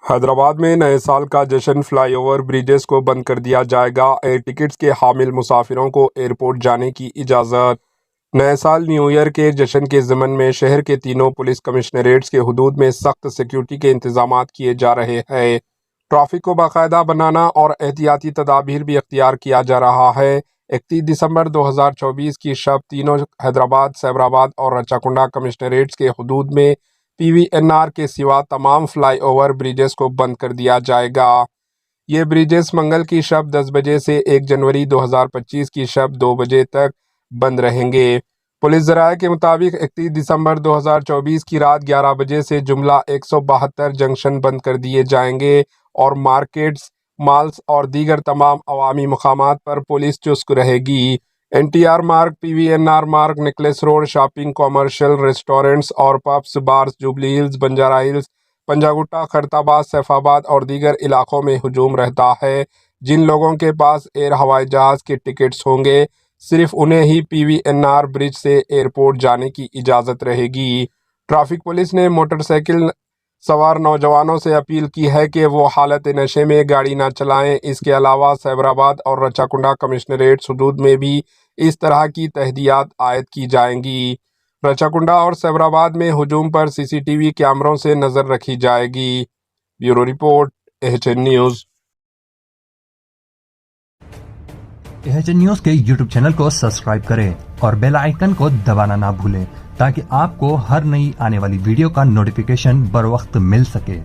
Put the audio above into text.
حیدرآباد میں نئے سال کا جشن، فلائی اوور بریجز کو بند کر دیا جائے گا۔ ایئر ٹکٹس کے حامل مسافروں کو ایئرپورٹ جانے کی اجازت۔ نئے سال نیو ایئر کے جشن کے ضمن میں شہر کے تینوں پولیس کمشنریٹس کے حدود میں سخت سیکیورٹی کے انتظامات کیے جا رہے ہیں۔ ٹریفک کو باقاعدہ بنانا اور احتیاطی تدابیر بھی اختیار کیا جا رہا ہے۔ 31 دسمبر 2024 کی شب تینوں حیدرآباد، سیبرآباد اور رچاکنڈا کمشنریٹس کے حدود میں PVNR کے سوا تمام فلائی اوور بریجز کو بند کر دیا جائے گا۔ یہ بریجز منگل کی شب 10 بجے سے 1 جنوری 2025 کی شب 2 بجے تک بند رہیں گے۔ پولیس ذرائع کے مطابق 31 دسمبر 2024 کی رات 11 بجے سے جملہ 172 جنکشن بند کر دیے جائیں گے اور مارکیٹس، مالز اور دیگر تمام عوامی مقامات پر پولیس چست رہے گی۔ NTR مارگ، PVNR مارگ، Necklace Road, shopping, commercial, restaurants اور pubs, bars, Jubilee Hills, Banjara Hills, Panjagutta, Khairatabad, Saifabad اور دیگر علاقوں میں ہجوم رہتا ہے۔ جن لوگوں کے پاس ایئر ہوائی جہاز کے ٹکٹس ہوں گے، صرف انہیں ہی PVNR برج سے ایئرپورٹ جانے کی اجازت رہے گی۔ ٹریفک پولیس نے موٹر سائیکل سوار نوجوانوں سے اپیل کی ہے کہ وہ حالت نشے میں گاڑی نہ چلائیں۔ اس کے علاوہ سیبرآباد اور رچاکنڈا کمشنریٹس حدود میں بھی اس طرح کی تحدیات عائد کی جائیں گی۔ رچاکنڈا اور سیبرآباد میں ہجوم پر CCTV کیمروں سے نظر رکھی جائے گی۔ Bureau report, AHN news. AHN news کے YouTube چینل کو سبسکرائب کریں اور بیل آئیکن کو دبانا نہ بھولیں تاکہ آپ کو ہر نئی آنے والی ویڈیو کا نوٹیفیکیشن بر وقت مل سکے۔